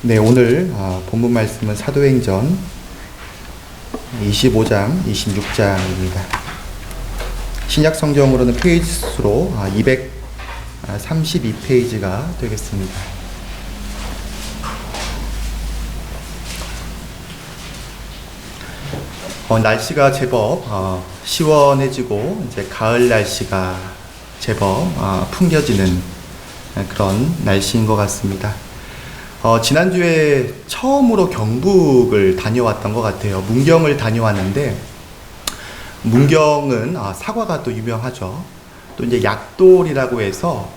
네, 오늘 본문 말씀은 사도행전 25장, 26장입니다. 신약 성경으로는 페이지 수로 232페이지가 되겠습니다. 날씨가 제법 시원해지고 이제 가을 날씨가 제법 풍겨지는 그런 날씨인 것 같습니다. 지난주에 처음으로 경북을 다녀왔던 것 같아요. 문경을 다녀왔는데, 문경은 사과가 또 유명하죠. 또 이제 약돌이라고 해서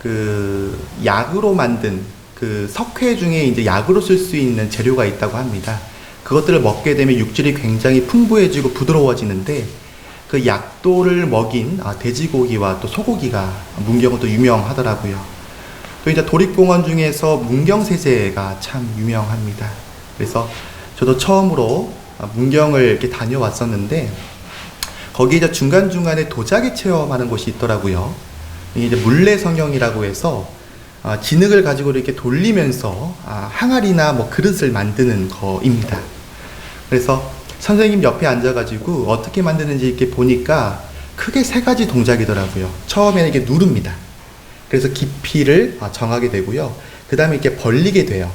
그 약으로 만든 그 석회 중에 이제 약으로 쓸 수 있는 재료가 있다고 합니다. 그것들을 먹게 되면 육질이 굉장히 풍부해지고 부드러워지는데, 그 약돌을 먹인 돼지고기와 또 소고기가 문경은 또 유명하더라고요. 또 이제 도립공원 중에서 문경세제가 참 유명합니다. 그래서 저도 처음으로 문경을 이렇게 다녀왔었는데, 거기 이제 중간중간에 도자기 체험하는 곳이 있더라고요. 이제 물레성형이라고 해서 진흙을 가지고 이렇게 돌리면서 항아리나 뭐 그릇을 만드는 거입니다. 그래서 선생님 옆에 앉아가지고 어떻게 만드는지 이렇게 보니까 크게 세 가지 동작이더라고요. 처음에는 이렇게 누릅니다. 그래서 깊이를 정하게 되고요. 그 다음에 이렇게 벌리게 돼요.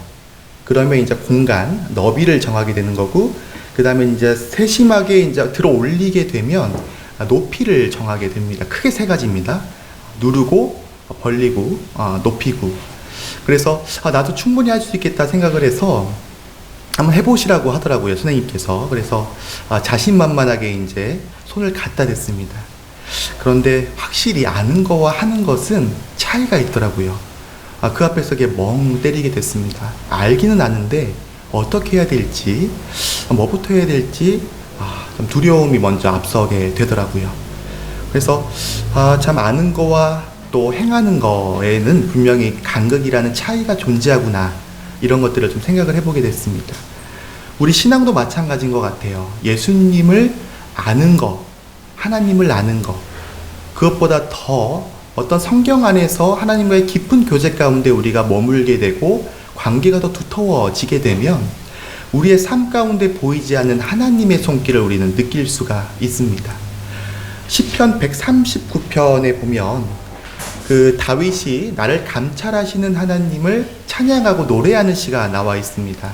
그러면 이제 공간, 너비를 정하게 되는 거고, 그 다음에 이제 세심하게 이제 들어 올리게 되면 높이를 정하게 됩니다. 크게 세 가지입니다. 누르고, 벌리고, 높이고. 그래서 나도 충분히 할 수 있겠다 생각을 해서 한번 해보시라고 하더라고요, 선생님께서. 그래서 자신만만하게 이제 손을 갖다 댔습니다. 그런데 확실히 아는 거와 하는 것은 차이가 있더라고요. 그 앞에서 멍 때리게 됐습니다. 알기는 아는데 어떻게 해야 될지, 뭐부터 해야 될지 좀 두려움이 먼저 앞서게 되더라고요. 그래서 참 아는 거와 또 행하는 거에는 분명히 간극이라는 차이가 존재하구나, 이런 것들을 좀 생각을 해보게 됐습니다. 우리 신앙도 마찬가지인 것 같아요. 예수님을 아는 거, 하나님을 아는 것, 그것보다 더 어떤 성경 안에서 하나님과의 깊은 교제 가운데 우리가 머물게 되고 관계가 더 두터워지게 되면 우리의 삶 가운데 보이지 않는 하나님의 손길을 우리는 느낄 수가 있습니다. 시편 139편에 보면 그 다윗이 나를 감찰하시는 하나님을 찬양하고 노래하는 시가 나와 있습니다.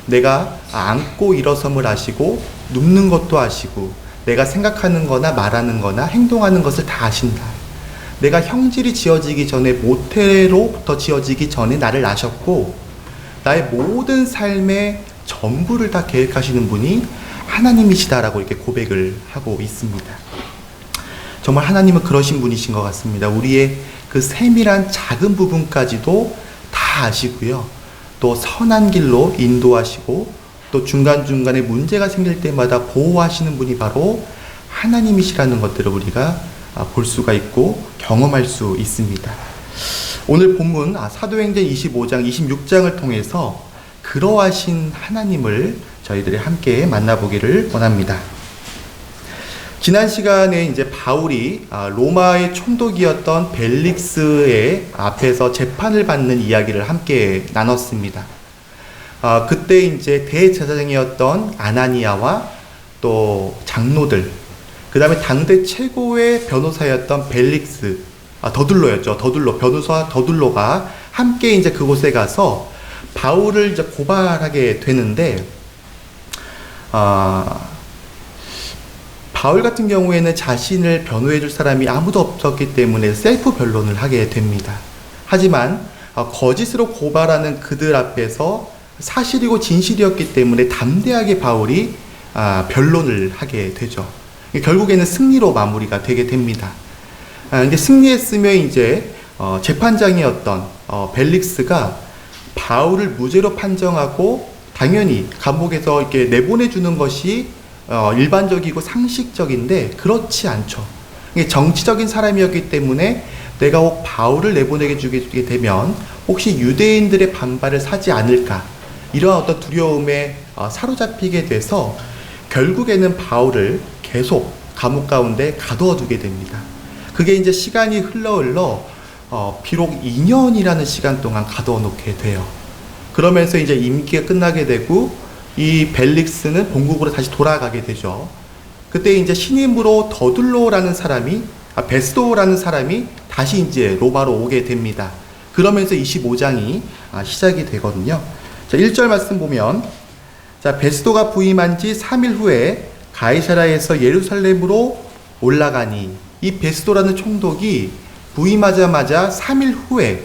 내가 앉고 일어섬을 아시고 눕는 것도 아시고 내가 생각하는 거나 말하는 거나 행동하는 것을 다 아신다. 내가 형질이 지어지기 전에, 모태로부터 지어지기 전에 나를 아셨고 나의 모든 삶의 전부를 다 계획하시는 분이 하나님이시다라고 이렇게 고백을 하고 있습니다. 정말 하나님은 그러신 분이신 것 같습니다. 우리의 그 세밀한 작은 부분까지도 다 아시고요. 또 선한 길로 인도하시고 또 중간중간에 문제가 생길 때마다 보호하시는 분이 바로 하나님이시라는 것들을 우리가 볼 수가 있고 경험할 수 있습니다. 오늘 본문 사도행전 25장, 26장을 통해서 그러하신 하나님을 저희들이 함께 만나보기를 원합니다. 지난 시간에 이제 바울이 로마의 총독이었던 벨릭스의 앞에서 재판을 받는 이야기를 함께 나눴습니다. 그때 이제 대제사장이었던 아나니아와 또 장로들, 그 다음에 당대 최고의 변호사였던 벨릭스, 더둘로였죠. 변호사 더둘로가 함께 이제 그곳에 가서 바울을 이제 고발하게 되는데, 바울 같은 경우에는 자신을 변호해줄 사람이 아무도 없었기 때문에 셀프 변론을 하게 됩니다. 하지만 거짓으로 고발하는 그들 앞에서 사실이고 진실이었기 때문에 담대하게 바울이 변론을 하게 되죠. 결국에는 승리로 마무리가 되게 됩니다. 근데 승리했으면 이제 재판장이었던 벨릭스가 바울을 무죄로 판정하고 당연히 감옥에서 이렇게 내보내주는 것이 일반적이고 상식적인데 그렇지 않죠. 정치적인 사람이었기 때문에 내가 혹 바울을 내보내게 주게 되면 혹시 유대인들의 반발을 사지 않을까, 이러한 어떤 두려움에 사로잡히게 돼서 결국에는 바울을 계속 감옥 가운데 가두어 두게 됩니다. 그게 이제 시간이 흘러 비록 2년이라는 시간 동안 가두어 놓게 돼요. 그러면서 이제 임기가 끝나게 되고 이 벨릭스는 본국으로 다시 돌아가게 되죠. 그때 이제 신임으로 더둘로라는 사람이 베스도라는 사람이 다시 이제 로마로 오게 됩니다. 그러면서 25장이 시작이 되거든요. 자, 1절 말씀 보면, 자, 베스도가 부임한 지 3일 후에 가이사랴에서 예루살렘으로 올라가니, 이 베스도라는 총독이 부임하자마자 3일 후에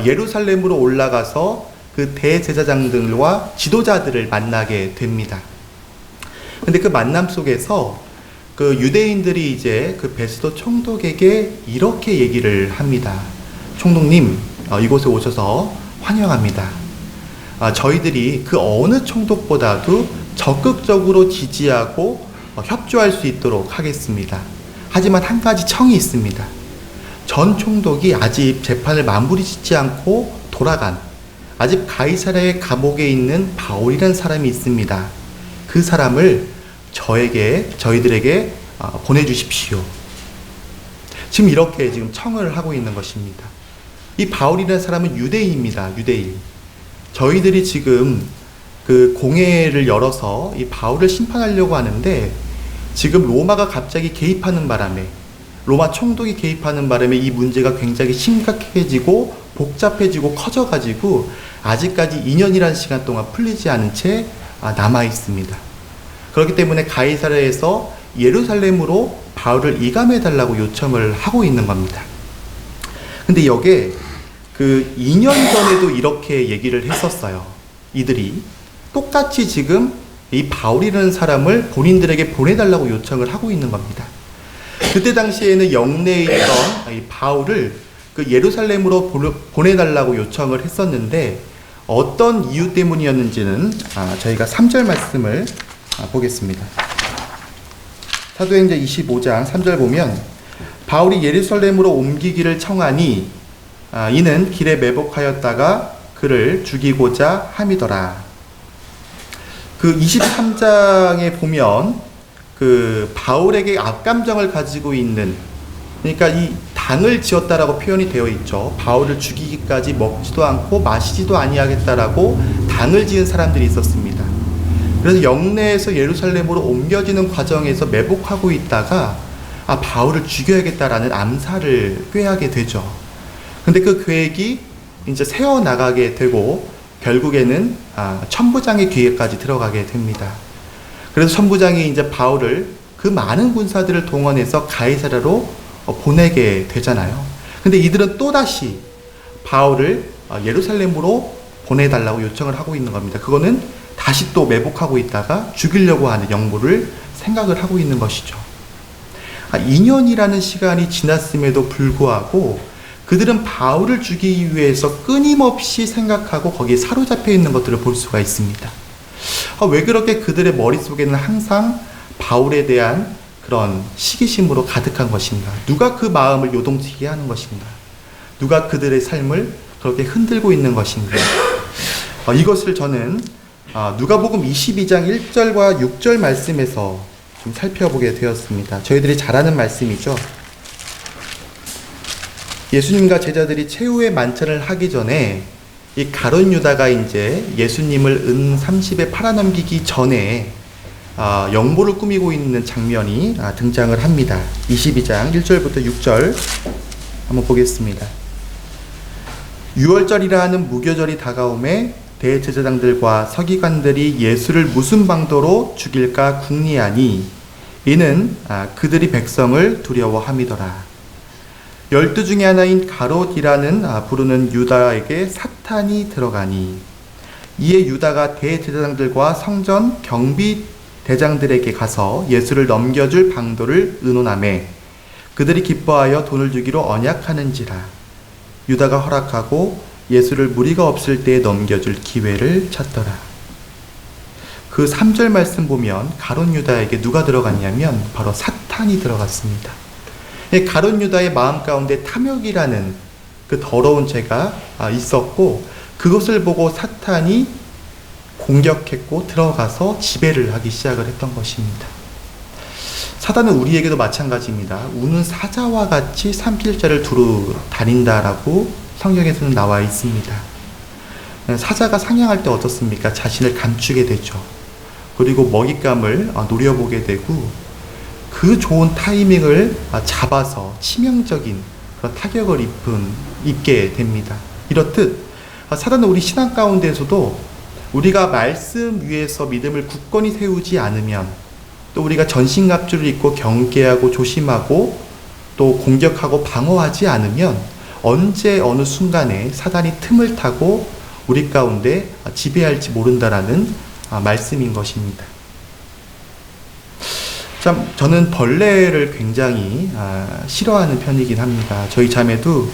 예루살렘으로 올라가서 그 대제사장들과 지도자들을 만나게 됩니다. 근데 그 만남 속에서 그 유대인들이 이제 그 베스도 총독에게 이렇게 얘기를 합니다. 총독님, 이곳에 오셔서 환영합니다. 저희들이 그 어느 총독보다도 적극적으로 지지하고 협조할 수 있도록 하겠습니다. 하지만 한 가지 청이 있습니다. 전 총독이 아직 재판을 마무리 짓지 않고 돌아간, 아직 가이사랴의 감옥에 있는 바울이라는 사람이 있습니다. 그 사람을 저희들에게 보내주십시오. 지금 이렇게 지금 청을 하고 있는 것입니다. 이 바울이라는 사람은 유대인입니다. 유대인. 저희들이 지금 그 공회를 열어서 이 바울을 심판하려고 하는데, 지금 로마가 갑자기 개입하는 바람에, 로마 총독이 개입하는 바람에 이 문제가 굉장히 심각해지고 복잡해지고 커져가지고 아직까지 2년이라는 시간 동안 풀리지 않은 채 남아 있습니다. 그렇기 때문에 가이사랴에서 예루살렘으로 바울을 이감해 달라고 요청을 하고 있는 겁니다. 근데 여기에 그 2년 전에도 이렇게 얘기를 했었어요. 이들이 똑같이 지금 이 바울이라는 사람을 본인들에게 보내달라고 요청을 하고 있는 겁니다. 그때 당시에는 영내에 있던 이 바울을 그 예루살렘으로 보내달라고 요청을 했었는데, 어떤 이유 때문이었는지는 저희가 3절 말씀을 보겠습니다. 사도행전 25장 3절 보면, 바울이 예루살렘으로 옮기기를 청하니 이는 길에 매복하였다가 그를 죽이고자 함이더라. 그 23장에 보면 그 바울에게 악감정을 가지고 있는, 그러니까 이 당을 지었다라고 표현이 되어 있죠. 바울을 죽이기까지 먹지도 않고 마시지도 아니하겠다라고 당을 지은 사람들이 있었습니다. 그래서 영내에서 예루살렘으로 옮겨지는 과정에서 매복하고 있다가 바울을 죽여야겠다라는 암살을 꾀하게 되죠. 근데 그 계획이 이제 세워나가게 되고 결국에는 천부장의 기회까지 들어가게 됩니다. 그래서 천부장이 이제 바울을 그 많은 군사들을 동원해서 가이사랴로 보내게 되잖아요. 근데 이들은 또다시 바울을 예루살렘으로 보내달라고 요청을 하고 있는 겁니다. 그거는 다시 또 매복하고 있다가 죽이려고 하는 영모를 생각을 하고 있는 것이죠. 2년이라는 시간이 지났음에도 불구하고 그들은 바울을 죽이기 위해서 끊임없이 생각하고 거기에 사로잡혀 있는 것들을 볼 수가 있습니다. 왜 그렇게 그들의 머릿속에는 항상 바울에 대한 그런 시기심으로 가득한 것인가? 누가 그 마음을 요동치게 하는 것인가? 누가 그들의 삶을 그렇게 흔들고 있는 것인가? 이것을 저는 누가복음 22장 1절과 6절 말씀에서 좀 살펴보게 되었습니다. 저희들이 잘 아는 말씀이죠. 예수님과 제자들이 최후의 만찬을 하기 전에 이 가룟 유다가 이제 예수님을 은 30에 팔아넘기기 전에 영모를 꾸미고 있는 장면이 등장을 합니다. 22장 1절부터 6절 한번 보겠습니다. 유월절이라 하는 무교절이 다가오매 대제사장들과 서기관들이 예수를 무슨 방도로 죽일까 궁리하니 이는 그들이 백성을 두려워함이더라. 12 중에 하나인 가롯이라는 부르는 유다에게 사탄이 들어가니 이에 유다가 대제사장들과 성전 경비 대장들에게 가서 예수를 넘겨줄 방도를 의논하매 그들이 기뻐하여 돈을 주기로 언약하는지라. 유다가 허락하고 예수를 무리가 없을 때에 넘겨줄 기회를 찾더라. 그 3절 말씀 보면 가룟 유다에게 누가 들어갔냐면 바로 사탄이 들어갔습니다. 가룟 유다의 마음 가운데 탐욕이라는 그 더러운 죄가 있었고 그것을 보고 사탄이 공격했고 들어가서 지배를 하기 시작을 했던 것입니다. 사단은 우리에게도 마찬가지입니다. 우는 사자와 같이 삼킬자를 두루 다닌다라고 성경에서는 나와 있습니다. 사자가 사냥할 때 어떻습니까? 자신을 감추게 되죠. 그리고 먹잇감을 노려보게 되고 그 좋은 타이밍을 잡아서 치명적인 그런 타격을 입게 됩니다. 이렇듯 사단은 우리 신앙 가운데에서도 우리가 말씀 위에서 믿음을 굳건히 세우지 않으면, 또 우리가 전신갑주를 입고 경계하고 조심하고 또 공격하고 방어하지 않으면 언제 어느 순간에 사단이 틈을 타고 우리 가운데 지배할지 모른다라는 말씀인 것입니다. 참 저는 벌레를 굉장히 싫어하는 편이긴 합니다. 저희 자매도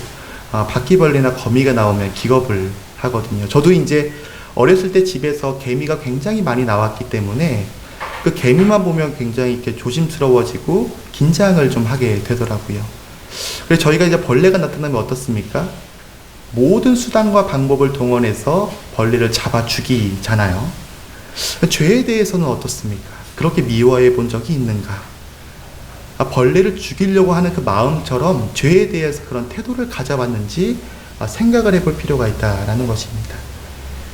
바퀴벌레나 거미가 나오면 기겁을 하거든요. 저도 이제 어렸을 때 집에서 개미가 굉장히 많이 나왔기 때문에 그 개미만 보면 굉장히 이렇게 조심스러워지고 긴장을 좀 하게 되더라고요. 그래서 저희가 이제 벌레가 나타나면 어떻습니까? 모든 수단과 방법을 동원해서 벌레를 잡아 죽이잖아요. 죄에 대해서는 어떻습니까? 그렇게 미워해 본 적이 있는가? 벌레를 죽이려고 하는 그 마음처럼 죄에 대해서 그런 태도를 가져봤는지 생각을 해볼 필요가 있다라는 것입니다.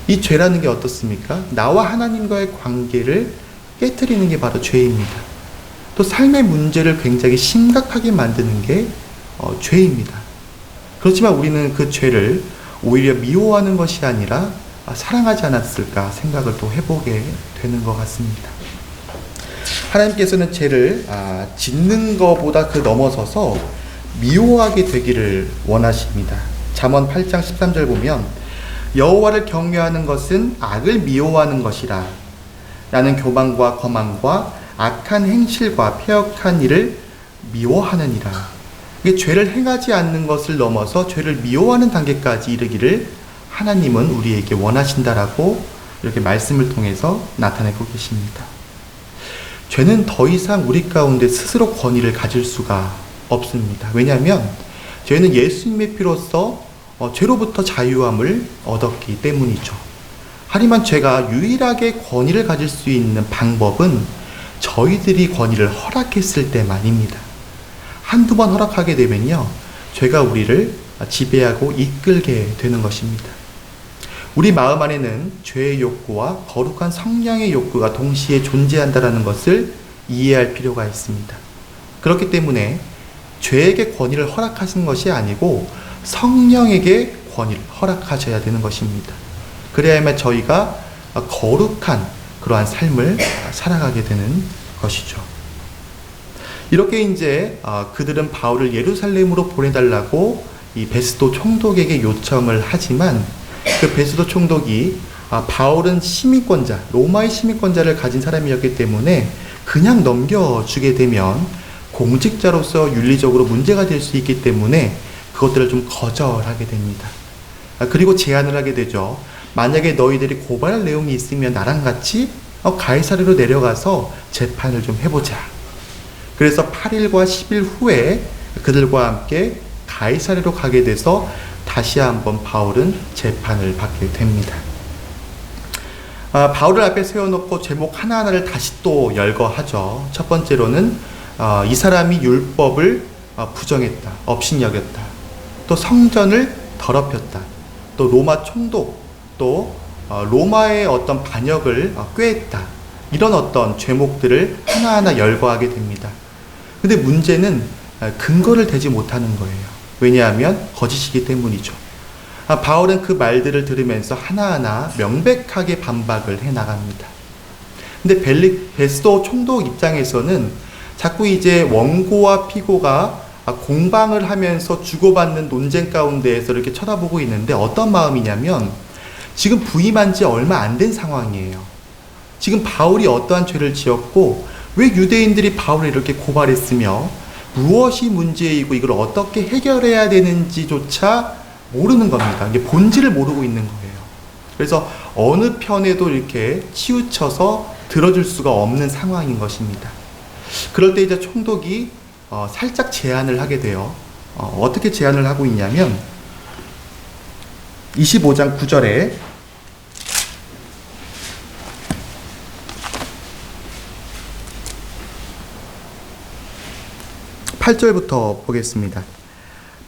이 죄라는 게 어떻습니까? 나와 하나님과의 관계를 깨트리는 게 바로 죄입니다. 또 삶의 문제를 굉장히 심각하게 만드는 게 죄입니다. 그렇지만 우리는 그 죄를 오히려 미워하는 것이 아니라 사랑하지 않았을까 생각을 또 해보게 되는 것 같습니다. 하나님께서는 죄를 짓는 것보다 그 넘어서서 미워하게 되기를 원하십니다. 잠언 8장 13절 보면 여호와를 경외하는 것은 악을 미워하는 것이라. 나는 교만과 거만과 악한 행실과 패역한 일을 미워하느니라. 이게 죄를 행하지 않는 것을 넘어서 죄를 미워하는 단계까지 이르기를 하나님은 우리에게 원하신다라고 이렇게 말씀을 통해서 나타내고 계십니다. 죄는 더 이상 우리 가운데 스스로 권위를 가질 수가 없습니다. 왜냐하면 죄는 예수님의 피로써 죄로부터 자유함을 얻었기 때문이죠. 하지만 죄가 유일하게 권위를 가질 수 있는 방법은 저희들이 권위를 허락했을 때만입니다. 한두 번 허락하게 되면요, 죄가 우리를 지배하고 이끌게 되는 것입니다. 우리 마음 안에는 죄의 욕구와 거룩한 성령의 욕구가 동시에 존재한다는 것을 이해할 필요가 있습니다. 그렇기 때문에 죄에게 권위를 허락하신 것이 아니고 성령에게 권위를 허락하셔야 되는 것입니다. 그래야만 저희가 거룩한 그러한 삶을 살아가게 되는 것이죠. 이렇게 이제 그들은 바울을 예루살렘으로 보내달라고 이 베스도 총독에게 요청을 하지만 그 베스도 총독이 바울은 시민권자, 로마의 시민권자를 가진 사람이었기 때문에 그냥 넘겨주게 되면 공직자로서 윤리적으로 문제가 될 수 있기 때문에 그것들을 좀 거절하게 됩니다. 그리고 제안을 하게 되죠. 만약에 너희들이 고발할 내용이 있으면 나랑 같이 가이사랴로 내려가서 재판을 좀 해보자. 그래서 8일과 10일 후에 그들과 함께 가이사랴로 가게 돼서 다시 한번 바울은 재판을 받게 됩니다. 바울을 앞에 세워놓고 제목 하나하나를 다시 또 열거하죠. 첫 번째로는 이 사람이 율법을 부정했다, 업신여겼다, 또 성전을 더럽혔다, 또 로마 총독, 또 로마의 어떤 반역을 꾀했다, 이런 어떤 죄목들을 하나하나 열거하게 됩니다. 근데 문제는 근거를 대지 못하는 거예요. 왜냐하면 거짓이기 때문이죠. 바울은 그 말들을 들으면서 하나하나 명백하게 반박을 해나갑니다. 근데 베스도 총독 입장에서는 자꾸 이제 원고와 피고가 공방을 하면서 주고받는 논쟁 가운데에서 이렇게 쳐다보고 있는데 어떤 마음이냐면 지금 부임한 지 얼마 안 된 상황이에요. 지금 바울이 어떠한 죄를 지었고 왜 유대인들이 바울을 이렇게 고발했으며 무엇이 문제이고 이걸 어떻게 해결해야 되는지조차 모르는 겁니다. 이게 본질을 모르고 있는 거예요. 그래서 어느 편에도 이렇게 치우쳐서 들어줄 수가 없는 상황인 것입니다. 그럴 때 이제 총독이 살짝 제안을 하게 돼요. 어떻게 제안을 하고 있냐면 25장 9절에 8절부터 보겠습니다.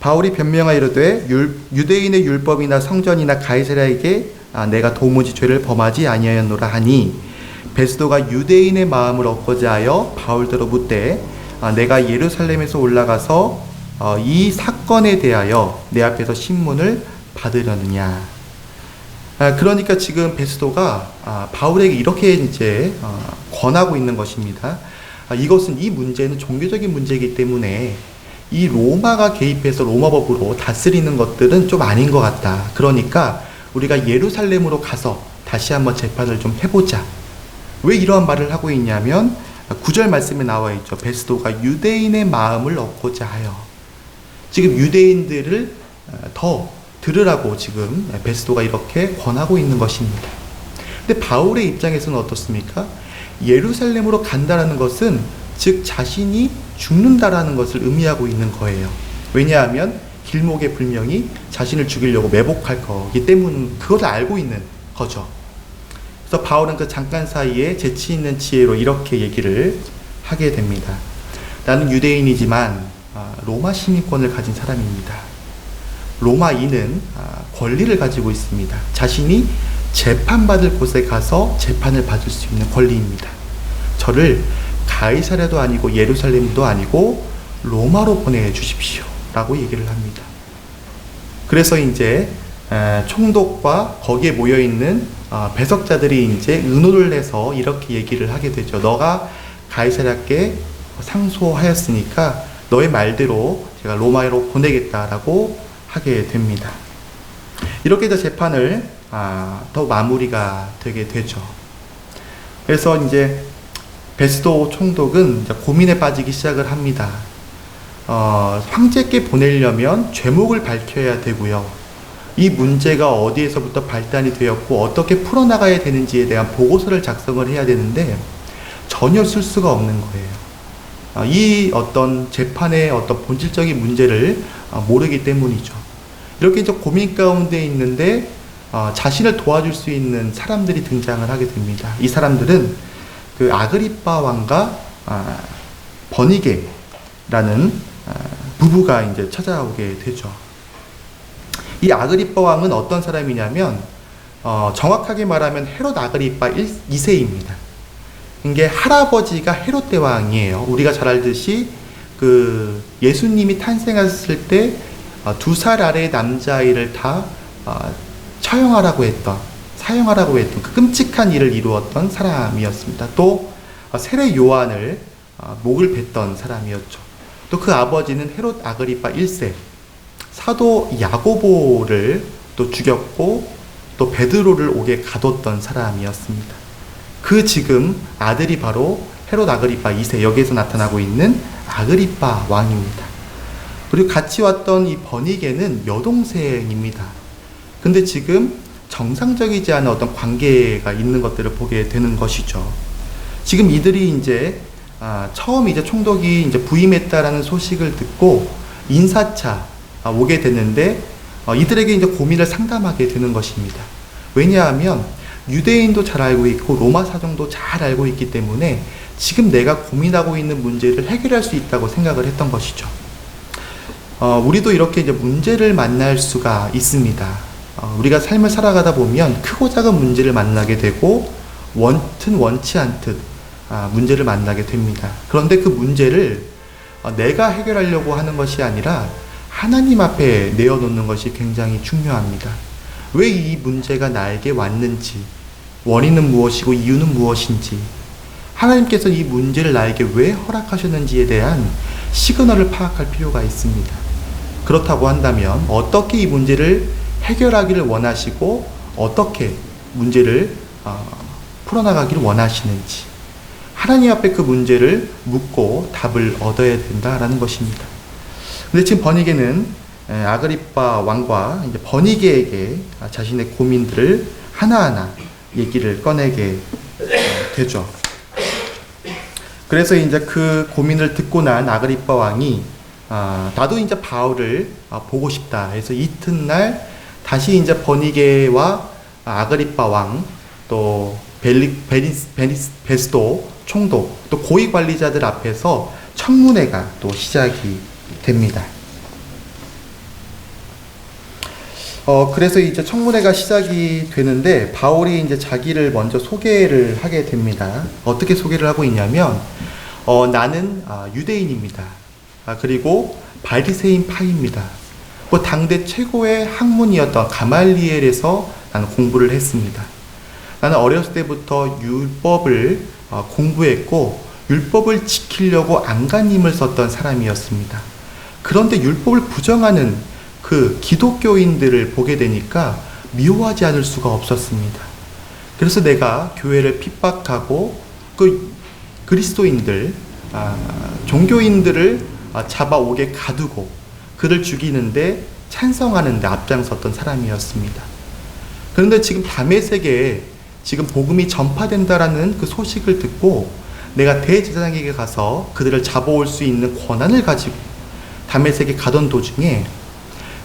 바울이 변명하여 이르되 유대인의 율법이나 성전이나 가이사랴에게 내가 도무지 죄를 범하지 아니하였노라 하니 베스도가 유대인의 마음을 얻고자 하여 바울더러 묻되 내가 예루살렘에서 올라가서 이 사건에 대하여 내 앞에서 신문을 받으려느냐. 그러니까 지금 베스도가 바울에게 이렇게 이제 권하고 있는 것입니다. 이것은 이 문제는 종교적인 문제이기 때문에 이 로마가 개입해서 로마법으로 다스리는 것들은 좀 아닌 것 같다. 그러니까 우리가 예루살렘으로 가서 다시 한번 재판을 좀 해보자. 왜 이러한 말을 하고 있냐면 9절 말씀에 나와 있죠. 베스도가 유대인의 마음을 얻고자 하여. 지금 유대인들을 더 들으라고 지금 베스도가 이렇게 권하고 있는 것입니다. 근데 바울의 입장에서는 어떻습니까? 예루살렘으로 간다라는 것은 즉 자신이 죽는다라는 것을 의미하고 있는 거예요. 왜냐하면 길목에 분명히 자신을 죽이려고 매복할 거기 때문에 그것을 알고 있는 거죠. 그래서 바울은 그 잠깐 사이에 재치 있는 지혜로 이렇게 얘기를 하게 됩니다. 나는 유대인이지만 로마 시민권을 가진 사람입니다. 로마인은 권리를 가지고 있습니다. 자신이 재판받을 곳에 가서 재판을 받을 수 있는 권리입니다. 저를 가이사랴도 아니고 예루살렘도 아니고 로마로 보내주십시오 라고 얘기를 합니다. 그래서 이제 총독과 거기에 모여있는 배석자들이 이제 의논을 해서 이렇게 얘기를 하게 되죠. 너가 가이사랴께 상소하였으니까 너의 말대로 제가 로마로 보내겠다라고 하게 됩니다. 이렇게 이제 재판을 더 마무리가 되게 되죠. 그래서 이제 베스도 총독은 이제 고민에 빠지기 시작을 합니다. 황제께 보내려면 죄목을 밝혀야 되고요. 이 문제가 어디에서부터 발단이 되었고 어떻게 풀어나가야 되는지에 대한 보고서를 작성을 해야 되는데 전혀 쓸 수가 없는 거예요. 이 어떤 재판의 어떤 본질적인 문제를 모르기 때문이죠. 이렇게 이제 고민 가운데 있는데 자신을 도와줄 수 있는 사람들이 등장을 하게 됩니다. 이 사람들은 그 아그리빠 왕과 버니게라는 부부가 이제 찾아오게 되죠. 이 아그리빠 왕은 어떤 사람이냐면 정확하게 말하면 헤롯 아그리빠 2세입니다. 이게 할아버지가 헤롯 대왕이에요. 우리가 잘 알듯이 그 예수님이 탄생했을 때 2살 아래의 남자아이를 다 사용하라고 했던 그 끔찍한 일을 이루었던 사람이었습니다. 또 세례 요한을 목을 뱉던 사람이었죠. 또 그 아버지는 헤롯 아그리빠 1세, 사도 야고보를 또 죽였고 또 베드로를 옥에 가뒀던 사람이었습니다. 그 지금 아들이 바로 헤롯 아그리빠 2세, 여기에서 나타나고 있는 아그리빠 왕입니다. 그리고 같이 왔던 이 버니게는 여동생입니다. 근데 지금 정상적이지 않은 어떤 관계가 있는 것들을 보게 되는 것이죠. 지금 이들이 이제 처음 이제 총독이 이제 부임했다라는 소식을 듣고 인사차 오게 되는데 이들에게 이제 고민을 상담하게 되는 것입니다. 왜냐하면 유대인도 잘 알고 있고 로마 사정도 잘 알고 있기 때문에 지금 내가 고민하고 있는 문제를 해결할 수 있다고 생각을 했던 것이죠. 우리도 이렇게 이제 문제를 만날 수가 있습니다. 우리가 삶을 살아가다 보면 크고 작은 문제를 만나게 되고 원튼 원치 않듯 문제를 만나게 됩니다. 그런데 그 문제를 내가 해결하려고 하는 것이 아니라 하나님 앞에 내어놓는 것이 굉장히 중요합니다. 왜 이 문제가 나에게 왔는지, 원인은 무엇이고 이유는 무엇인지, 하나님께서 이 문제를 나에게 왜 허락하셨는지에 대한 시그널을 파악할 필요가 있습니다. 그렇다고 한다면 어떻게 이 문제를 해결하기를 원하시고 어떻게 문제를 풀어나가기를 원하시는지 하나님 앞에 그 문제를 묻고 답을 얻어야 된다라는 것입니다. 근데 지금 버니게는 아그리빠 왕과 이제 버니게에게 자신의 고민들을 하나하나 얘기를 꺼내게 되죠. 그래서 이제 그 고민을 듣고 난 아그리빠 왕이 나도 이제 바울을 보고 싶다 해서 이튿날 다시 이제 버니게와 아그리빠 왕, 또 베스도 총독, 또 고위 관리자들 앞에서 청문회가 또 시작이 됩니다. 그래서 이제 청문회가 시작이 되는데 바울이 이제 자기를 먼저 소개를 하게 됩니다. 어떻게 소개를 하고 있냐면, 나는 유대인입니다. 그리고 바리새인 파입니다. 그 당대 최고의 학문이었던 가말리엘에서 나는 공부를 했습니다. 나는 어렸을 때부터 율법을 공부했고 율법을 지키려고 안간힘을 썼던 사람이었습니다. 그런데 율법을 부정하는 그 기독교인들을 보게 되니까 미워하지 않을 수가 없었습니다. 그래서 내가 교회를 핍박하고 그 그리스도인들, 종교인들을 잡아오게 가두고 그를 죽이는데 찬성하는데 앞장섰던 사람이었습니다. 그런데 지금 다메섹에 지금 복음이 전파된다라는 그 소식을 듣고 내가 대제사장에게 가서 그들을 잡아올 수 있는 권한을 가지고 다메섹에 가던 도중에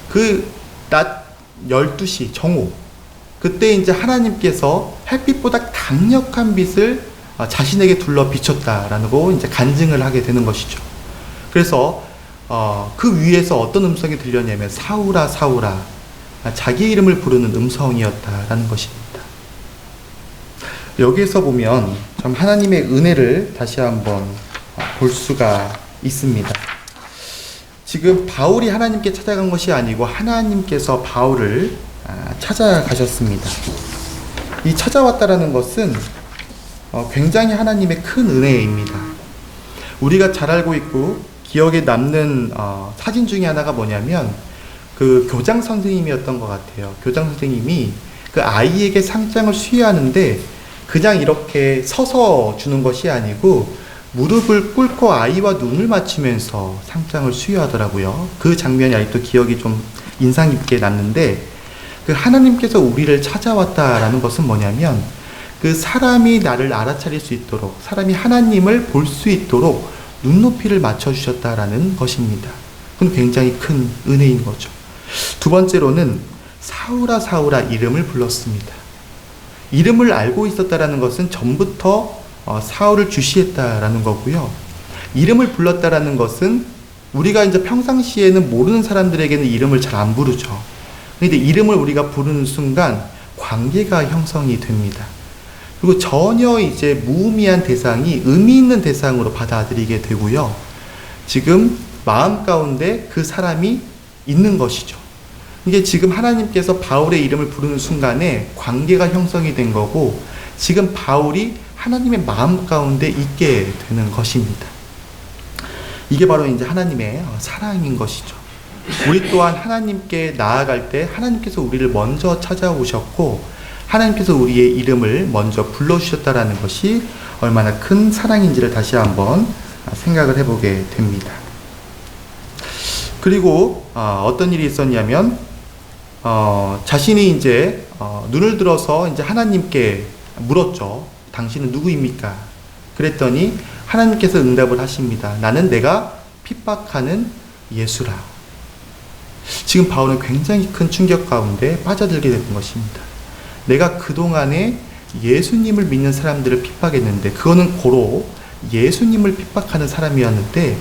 그 낮 12시 정오, 그때 이제 하나님께서 햇빛보다 강력한 빛을 자신에게 둘러 비췄다라는 거 이제 간증을 하게 되는 것이죠. 그래서 그 위에서 어떤 음성이 들렸냐면 사울아 사울아, 자기 이름을 부르는 음성이었다라는 것입니다. 여기에서 보면 참 하나님의 은혜를 다시 한번 볼 수가 있습니다. 지금 바울이 하나님께 찾아간 것이 아니고 하나님께서 바울을 찾아가셨습니다. 이 찾아왔다라는 것은 굉장히 하나님의 큰 은혜입니다. 우리가 잘 알고 있고 기억에 남는 사진 중에 하나가 뭐냐면 그 교장 선생님이었던 것 같아요. 교장 선생님이 그 아이에게 상장을 수여하는데 그냥 이렇게 서서 주는 것이 아니고 무릎을 꿇고 아이와 눈을 맞추면서 상장을 수여하더라고요. 그 장면이 아직도 기억이 좀 인상 깊게 남는데, 그 하나님께서 우리를 찾아왔다라는 것은 뭐냐면 그 사람이 나를 알아차릴 수 있도록, 사람이 하나님을 볼 수 있도록 눈높이를 맞춰주셨다라는 것입니다. 그건 굉장히 큰 은혜인 거죠. 두 번째로는 사울아 사울아 이름을 불렀습니다. 이름을 알고 있었다라는 것은 전부터 사울을 주시했다라는 거고요. 이름을 불렀다라는 것은 우리가 이제 평상시에는 모르는 사람들에게는 이름을 잘 안 부르죠. 그런데 이름을 우리가 부르는 순간 관계가 형성이 됩니다. 그리고 전혀 이제 무의미한 대상이 의미 있는 대상으로 받아들이게 되고요. 지금 마음 가운데 그 사람이 있는 것이죠. 이게 지금 하나님께서 바울의 이름을 부르는 순간에 관계가 형성이 된 거고, 지금 바울이 하나님의 마음 가운데 있게 되는 것입니다. 이게 바로 이제 하나님의 사랑인 것이죠. 우리 또한 하나님께 나아갈 때 하나님께서 우리를 먼저 찾아오셨고 하나님께서 우리의 이름을 먼저 불러주셨다라는 것이 얼마나 큰 사랑인지를 다시 한번 생각을 해보게 됩니다. 그리고 어떤 일이 있었냐면 자신이 이제 눈을 들어서 이제 하나님께 물었죠. 당신은 누구입니까? 그랬더니 하나님께서 응답을 하십니다. 나는 내가 핍박하는 예수라. 지금 바울은 굉장히 큰 충격 가운데 빠져들게 되는 것입니다. 내가 그동안에 예수님을 믿는 사람들을 핍박했는데 그거는 고로 예수님을 핍박하는 사람이었는데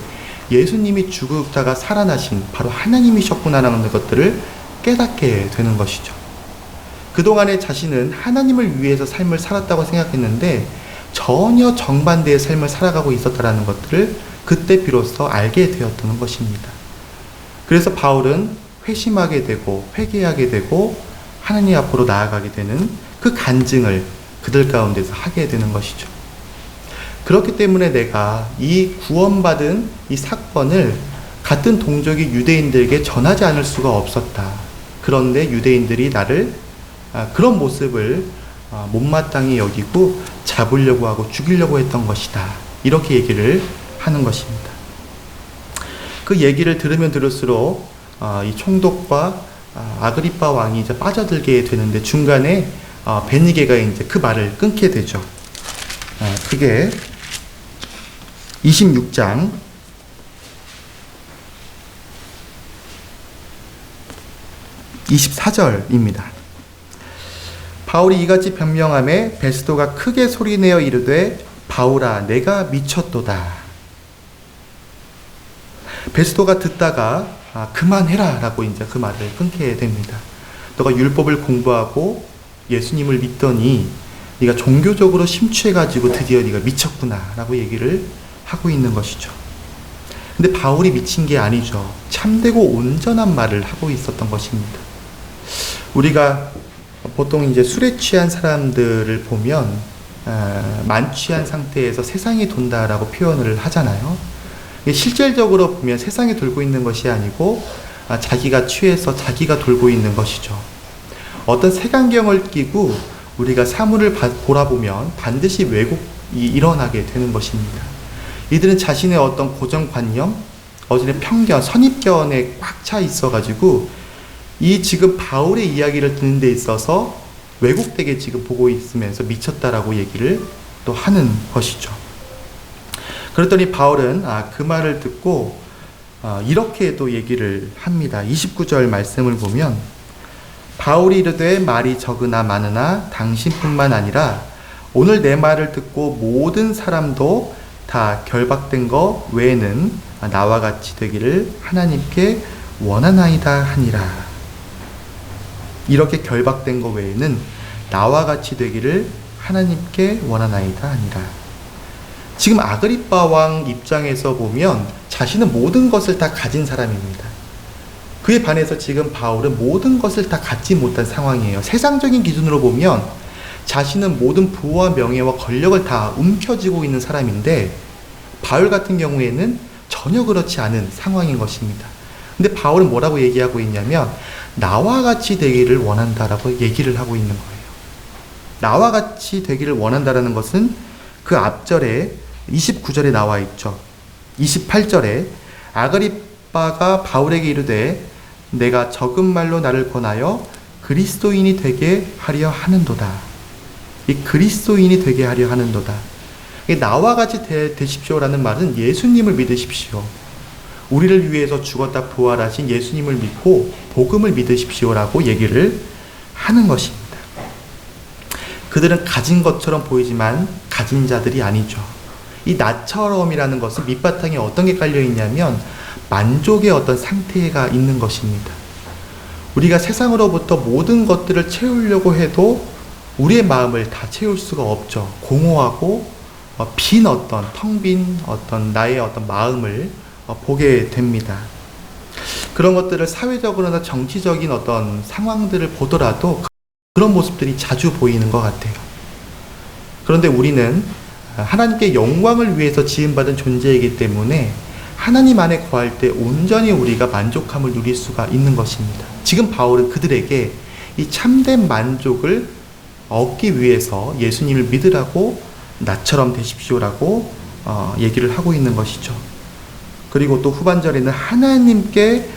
예수님이 죽다가 살아나신 바로 하나님이셨구나라는 것들을 깨닫게 되는 것이죠. 그동안에 자신은 하나님을 위해서 삶을 살았다고 생각했는데 전혀 정반대의 삶을 살아가고 있었다는 것들을 그때 비로소 알게 되었던 것입니다. 그래서 바울은 회심하게 되고 회개하게 되고 하나님 앞으로 나아가게 되는 그 간증을 그들 가운데서 하게 되는 것이죠. 그렇기 때문에 내가 이 구원받은 이 사건을 같은 동족의 유대인들에게 전하지 않을 수가 없었다. 그런데 유대인들이 나를 그런 모습을 못마땅히 여기고 잡으려고 하고 죽이려고 했던 것이다. 이렇게 얘기를 하는 것입니다. 그 얘기를 들으면 들을수록 이 총독과 아그리빠 왕이 이제 빠져들게 되는데 중간에 베니게가 이제 그 말을 끊게 되죠. 그게 26장 24절입니다. 바울이 이같이 변명하매 베스도가 크게 소리내어 이르되 바울아 내가 미쳤도다. 베스도가 듣다가 그만해라 라고 이제 그 말을 끊게 됩니다. 너가 율법을 공부하고 예수님을 믿더니 네가 종교적으로 심취해가지고 드디어 네가 미쳤구나 라고 얘기를 하고 있는 것이죠. 근데 바울이 미친 게 아니죠. 참되고 온전한 말을 하고 있었던 것입니다. 우리가 보통 이제 술에 취한 사람들을 보면 만취한 상태에서 세상이 돈다라고 표현을 하잖아요. 실질적으로 보면 세상이 돌고 있는 것이 아니고 자기가 취해서 자기가 돌고 있는 것이죠. 어떤 색안경을 끼고 우리가 사물을 보라보면 반드시 왜곡이 일어나게 되는 것입니다. 이들은 자신의 어떤 고정관념, 어제는 편견, 선입견에 꽉 차 있어가지고 이 지금 바울의 이야기를 듣는 데 있어서 왜곡되게 지금 보고 있으면서 미쳤다라고 얘기를 또 하는 것이죠. 그랬더니 바울은 그 말을 듣고 이렇게 또 얘기를 합니다. 29절 말씀을 보면 바울이 이르되 말이 적으나 많으나 당신뿐만 아니라 오늘 내 말을 듣고 모든 사람도 다 결박된 것 외에는 나와 같이 되기를 하나님께 원하나이다 하니라. 이렇게 결박된 것 외에는 나와 같이 되기를 하나님께 원하나이다 하니라. 지금 아그리빠 왕 입장에서 보면 자신은 모든 것을 다 가진 사람입니다. 그에 반해서 지금 바울은 모든 것을 다 갖지 못한 상황이에요. 세상적인 기준으로 보면 자신은 모든 부와 명예와 권력을 다 움켜쥐고 있는 사람인데 바울 같은 경우에는 전혀 그렇지 않은 상황인 것입니다. 근데 바울은 뭐라고 얘기하고 있냐면 나와 같이 되기를 원한다라고 얘기를 하고 있는 거예요. 나와 같이 되기를 원한다라는 것은 그 앞절에 29절에 나와 있죠. 28절에 아그리빠가 바울에게 이르되 내가 적은 말로 나를 권하여 그리스도인이 되게 하려 하는도다. 이 그리스도인이 되게 하려 하는도다. 나와 같이 되십시오라는 말은 예수님을 믿으십시오. 우리를 위해서 죽었다 부활하신 예수님을 믿고 복음을 믿으십시오라고 얘기를 하는 것입니다. 그들은 가진 것처럼 보이지만 가진 자들이 아니죠. 이 나처럼이라는 것은 밑바탕에 어떤 게 깔려 있냐면 만족의 어떤 상태가 있는 것입니다. 우리가 세상으로부터 모든 것들을 채우려고 해도 우리의 마음을 다 채울 수가 없죠. 공허하고 빈 어떤 텅 빈 어떤 나의 어떤 마음을 보게 됩니다. 그런 것들을 사회적으로나 정치적인 어떤 상황들을 보더라도 그런 모습들이 자주 보이는 것 같아요. 그런데 우리는 하나님께 영광을 위해서 지음받은 존재이기 때문에 하나님 안에 거할 때 온전히 우리가 만족함을 누릴 수가 있는 것입니다. 지금 바울은 그들에게 이 참된 만족을 얻기 위해서 예수님을 믿으라고 나처럼 되십시오라고 얘기를 하고 있는 것이죠. 그리고 또 후반절에는 하나님께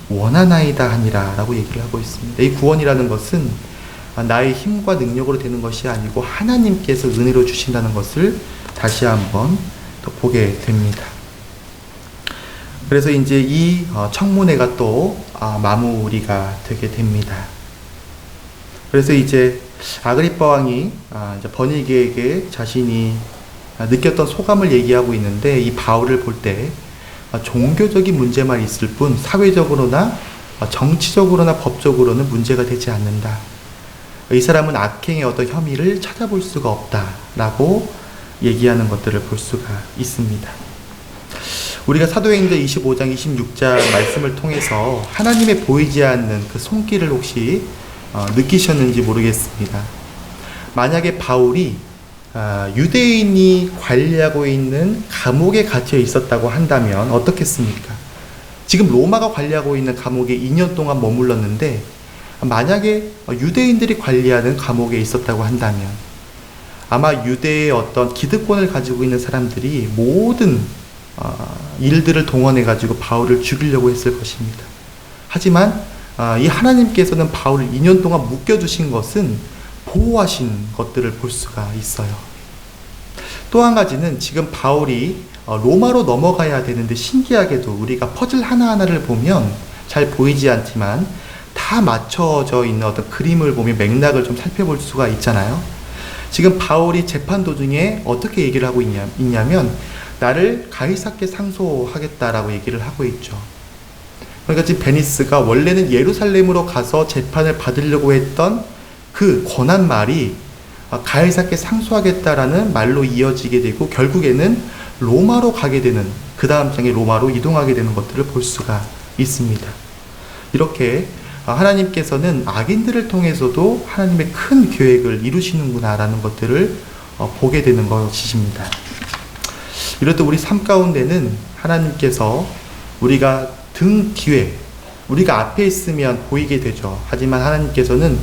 원하나이다 하니라 라고 얘기를 하고 있습니다. 이 구원이라는 것은 나의 힘과 능력으로 되는 것이 아니고 하나님께서 은혜로 주신다는 것을 다시 한번 또 보게 됩니다. 그래서 이제 이 청문회가 또 마무리가 되게 됩니다. 그래서 이제 아그리빠 왕이 이제 버니게에게 자신이 느꼈던 소감을 얘기하고 있는데 이 바울을 볼 때 종교적인 문제만 있을 뿐 사회적으로나 정치적으로나 법적으로는 문제가 되지 않는다. 이 사람은 악행의 어떤 혐의를 찾아볼 수가 없다라고 얘기하는 것들을 볼 수가 있습니다. 우리가 사도행전 25장 26장 말씀을 통해서 하나님의 보이지 않는 그 손길을 혹시 느끼셨는지 모르겠습니다. 만약에 바울이 유대인이 관리하고 있는 감옥에 갇혀 있었다고 한다면 어떻겠습니까? 지금 로마가 관리하고 있는 감옥에 2년 동안 머물렀는데 만약에 유대인들이 관리하는 감옥에 있었다고 한다면 아마 유대의 어떤 기득권을 가지고 있는 사람들이 모든 일들을 동원해가지고 바울을 죽이려고 했을 것입니다. 하지만 이 하나님께서는 바울을 2년 동안 묶여두신 것은 보호하신 것들을 볼 수가 있어요. 또 한 가지는 지금 바울이 로마로 넘어가야 되는데 신기하게도 우리가 퍼즐 하나하나를 보면 잘 보이지 않지만 다 맞춰져 있는 어떤 그림을 보면 맥락을 좀 살펴볼 수가 있잖아요. 지금 바울이 재판 도중에 어떻게 얘기를 하고 있냐면 나를 가이사께 상소하겠다라고 얘기를 하고 있죠. 그러니까 지금 베니스가 원래는 예루살렘으로 가서 재판을 받으려고 했던 그 권한 말이 가이사께 상소하겠다라는 말로 이어지게 되고 결국에는 로마로 가게 되는, 그 다음 장에 로마로 이동하게 되는 것들을 볼 수가 있습니다. 이렇게 하나님께서는 악인들을 통해서도 하나님의 큰 계획을 이루시는구나라는 것들을 보게 되는 것이십니다. 이럴 때 우리 삶 가운데는 하나님께서 우리가 등 뒤에, 우리가 앞에 있으면 보이게 되죠. 하지만 하나님께서는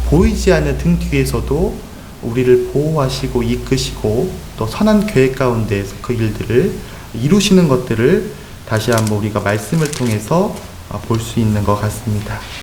보이지 않는 등 뒤에서도 우리를 보호하시고 이끄시고 또 선한 계획 가운데에서 그 일들을 이루시는 것들을 다시 한번 우리가 말씀을 통해서 볼 수 있는 것 같습니다.